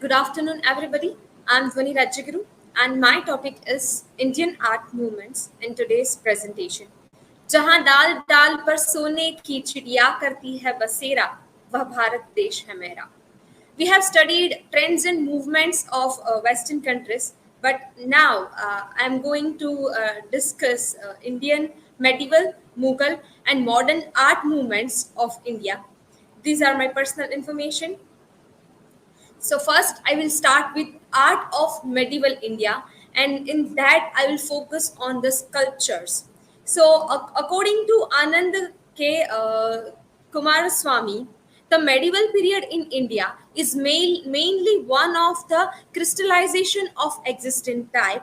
Good afternoon, everybody. I'm Dhwani Rajaguru, and my topic is Indian art movements in today's presentation. जहाँ डाल डाल पर सोने की चिड़िया करती है बसेरा, वह भारत देश है मेरा. We have studied trends and movements of Western countries, but now I'm going to discuss Indian medieval, Mughal, and modern art movements of India. These are my personal information. So first, I will start with art of medieval India, and in that I will focus on the sculptures. So, according to Anand K. Kumaraswamy, the medieval period in India is mainly one of the crystallization of existent type.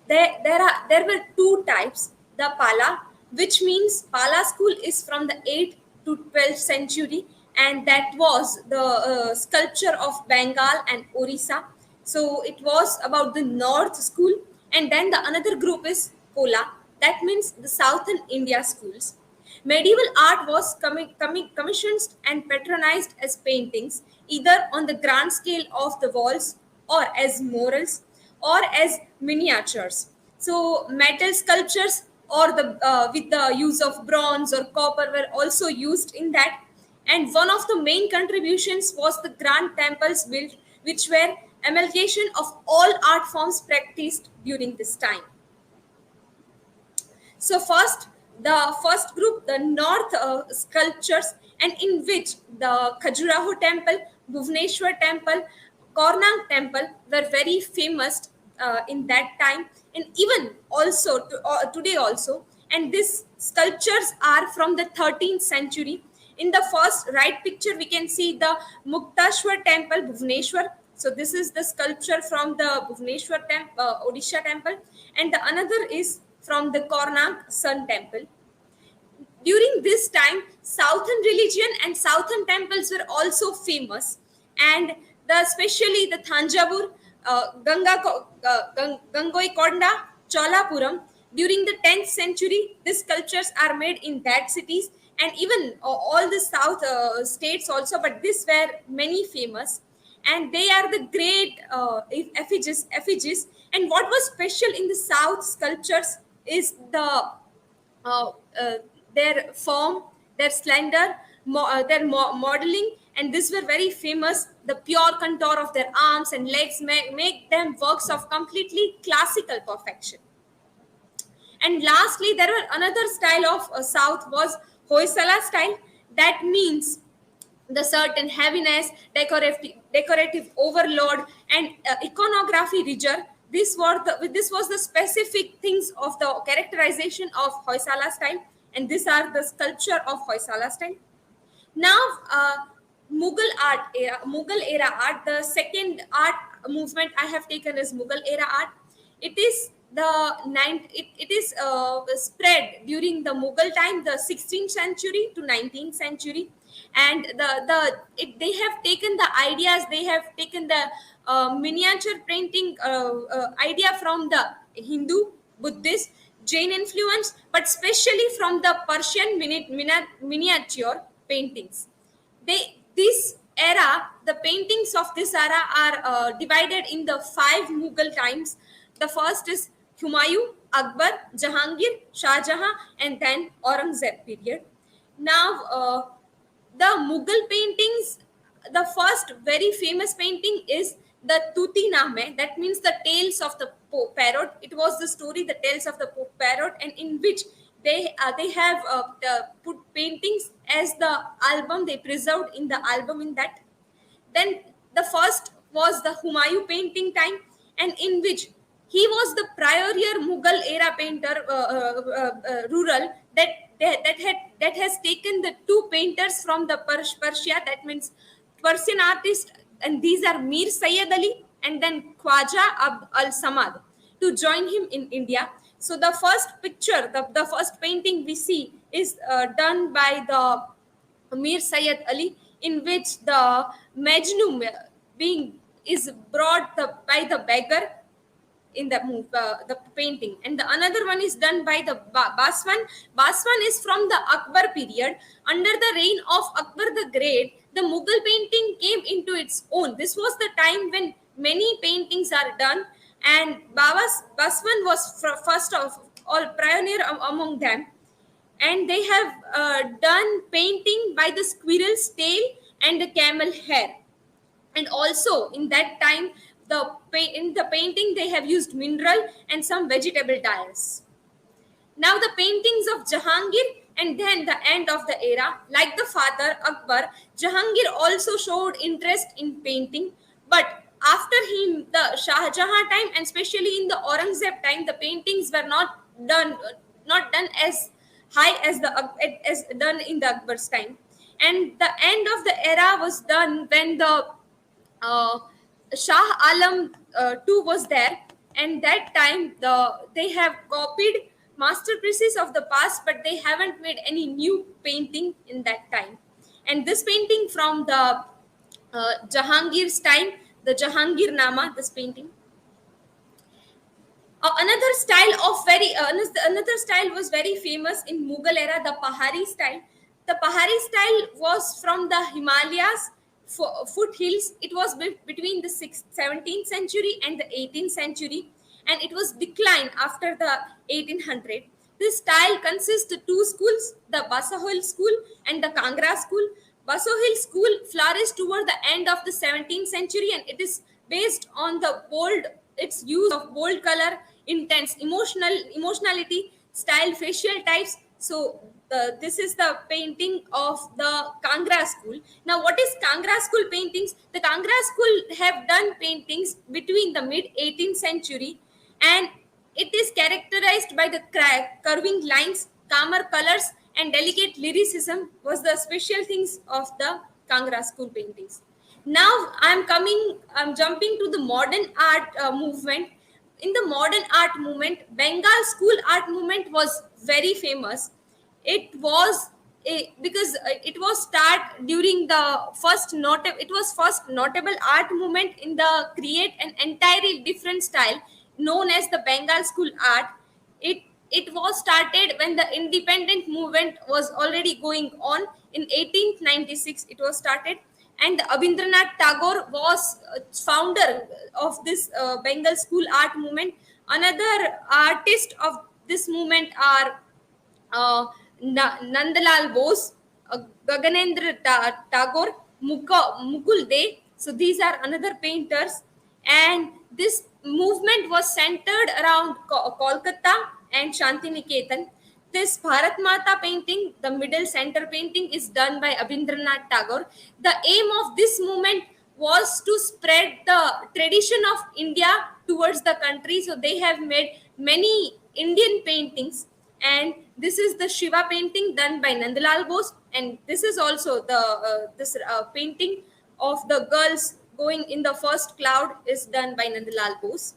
There were two types. The Pala, which means Pala school is from the 8th to 12th century, and that was the sculpture of Bengal and Orissa. So it was about the North school, and then the another group is Kola. That means the Southern India schools. Medieval art was commissioned and patronized as paintings, either on the grand scale of the walls or as murals or as miniatures. So metal sculptures or the with the use of bronze or copper were also used in that. And one of the main contributions was the grand temples built, which were amalgamation of all art forms practiced during this time. So the first group, the North sculptures, and in which the Khajuraho temple, Bhubaneswar temple, Karnang temple were very famous in that time, and even also today also. And these sculptures are from the 13th century. In the first right picture, we can see the Muktashwar temple, Bhubaneswar. So this is the sculpture from the Bhubaneswar temple, Odisha temple, and the another is from the Karnak Sun temple. During this time, Southern religion and Southern temples were also famous, and especially the Thanjavur, Gangoi Konda, Cholapuram. During the 10th century, these sculptures are made in that cities, and even all the south states also, but these were many famous, and they are the great effigies. And what was special in the south sculptures is uh, uh, their form, their slender, their modeling, and these were very famous. The pure contour of their arms and legs make them works of completely classical perfection. And lastly, there were another style of South was Hoysala style. That means the certain heaviness, decorative overload, and iconography rigor. This was the specific things of the characterization of Hoysala style, and these are the sculpture of Hoysala style. Now, Mughal era art. The second art movement I have taken is Mughal era art. It is it is spread during the Mughal time, the 16th century to 19th century, and they have taken the ideas. They have taken the miniature painting idea from the Hindu, Buddhist, Jain influence, but especially from the Persian miniature paintings. This era, the paintings of this era are divided in the five Mughal times. The first is Humayun, Akbar, Jahangir, Shah Jahan, and then Aurangzeb period. Now, the Mughal paintings, the first very famous painting is the Tuti Name. That means the tales of the parrot. It was the story, the tales of the parrot, and in which they have put paintings as the album. They preserved in the album in that. Then the first was the Humayun painting time, and in which he was the prior Mughal era painter, rural that has taken the two painters from the Persia. That means Persian artist, and these are Mir Sayyid Ali and then Khwaja Abd al Samad to join him in India. So the first picture, the first painting we see is done by the Mir Sayyid Ali, in which the Majnun being is brought by the beggar, in the painting, and the another one is done by the Baswan. Baswan is from the Akbar period. Under the reign of Akbar the Great, the Mughal painting came into its own. This was the time when many paintings are done, and Baswan was first of all pioneer among them. And they have done painting by the squirrel's tail and the camel hair. And also in that time, in the painting they have used mineral and some vegetable dyes. Now the paintings of Jahangir, and then the end of the era, like the father Akbar, Jahangir also showed interest in painting. But after him, the Shah Jahan time, and especially in the Aurangzeb time, the paintings were done not done as high as the as done in the Akbar's time. And the end of the era was done when the uh, Shah Alam II was there, and that time they have copied masterpieces of the past, but they haven't made any new painting in that time. And this painting from the Jahangir's time, the Jahangir Nama, this painting. Another style of very another style was very famous in Mughal era, the Pahari style. The Pahari style was from the Himalayas foothills. It was between the 17th century and the 18th century, and it was declined after the 1800. This style consists of two schools, the Basohil school and the Kangra school. Basohil school flourished toward the end of the 17th century, and it is based on the bold its use of bold color, intense emotionality, style, facial types. So this is the painting of the Kangra school. Now, what is Kangra school paintings? The Kangra school have done paintings between the mid 18th century, and it is characterized by the curving lines, calmer colors, and delicate lyricism was the special things of the Kangra school paintings. Now I'm jumping to the modern art movement. In the modern art movement, Bengal school art movement was very famous. It was because it was start during the it was first notable art movement in the create an entirely different style known as the Bengal school art. It was started when the independent movement was already going on. In 1896 it was started, and Abindranath Tagore was founder of this Bengal school art movement. Another artist of this movement are Nandalal Bose, Gaganendra Tagore, Mukul De. So these are another painters, and this movement was centered around Kolkata and Shantiniketan. This Bharat Mata painting, the middle center painting, is done by Abindranath Tagore. The aim of this movement was to spread the tradition of India towards the country. So they have made many Indian paintings, and this is the Shiva painting done by Nandalal Bose, and this is also the this painting of the girls going in the first cloud is done by Nandalal Bose.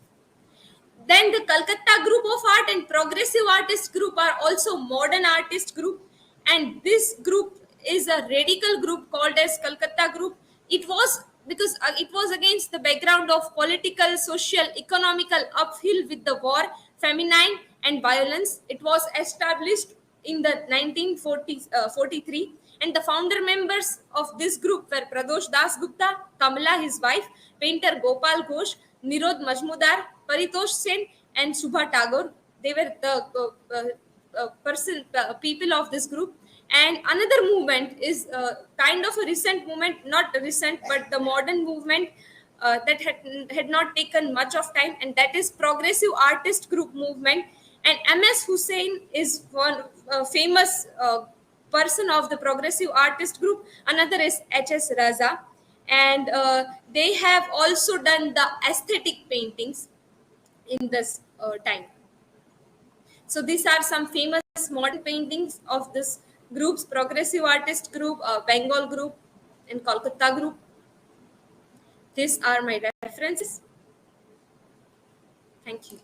Then the Calcutta group of art and progressive artist group are also modern artist group, and this group is a radical group called as Calcutta group. It was because it was against the background of political, social, economical uphill with the war, famine, and violence. It was established in the 1943, and the founder members of this group were Pradosh Das Gupta, Kamala, his wife, painter Gopal Ghosh, Nirod Majmudar, Paritosh Sen, and Subha Tagore. They were the people of this group. And another movement is kind of a recent movement, not recent, but the modern movement that had not taken much of time, and that is progressive artist group movement. And MS Hussain is one famous person of the progressive artist group. Another is HS Raza, and they have also done the aesthetic paintings in this time. So these are some famous modern paintings of this groups: progressive artist group, Bengal group, and Kolkata group. These are my references. Thank you.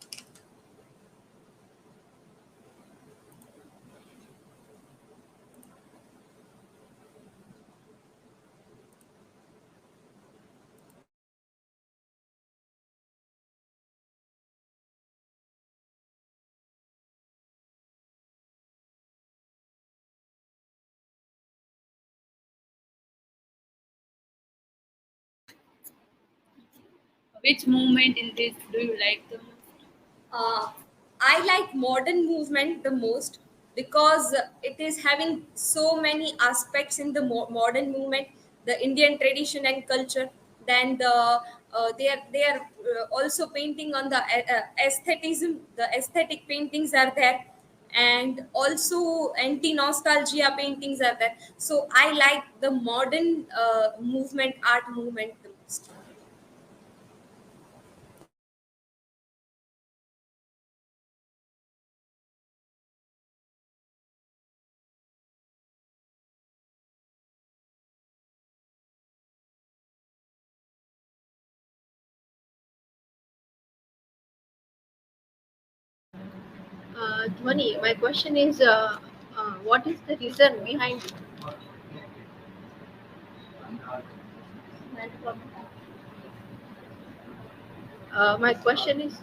Which movement in this do you like the most? Uh, I like modern movement the most because it is having so many aspects in the modern movement, the Indian tradition and culture. Then they are also painting on the aestheticism. The aesthetic paintings are there, and also anti nostalgia paintings are there. So I like the modern movement, art movement the most. Dhwani, my question is, what is the reason behind it? My question is,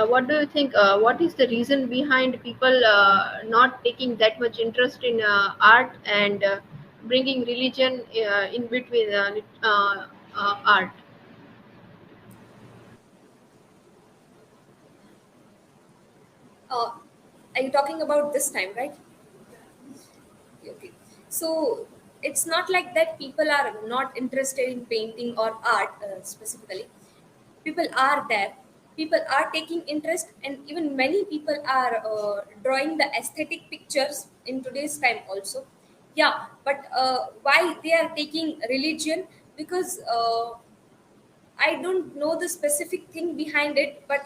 what do you think? What is the reason behind people not taking that much interest in art and bringing religion in between art? Uh, are you talking about this time, right? Okay. So it's not like that people are not interested in painting or art specifically. People are there. People are taking interest, and even many people are drawing the aesthetic pictures in today's time also. Yeah, but why they are taking religion? Because I don't know the specific thing behind it, but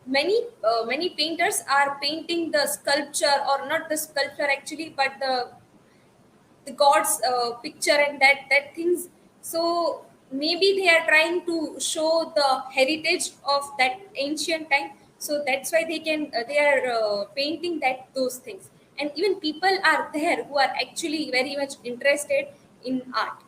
many painters are painting the sculpture, or not the sculpture actually, but the god's picture and that things. So maybe they are trying to show the heritage of that ancient time. So that's why they are painting that those things. And even people are there who are actually very much interested in art.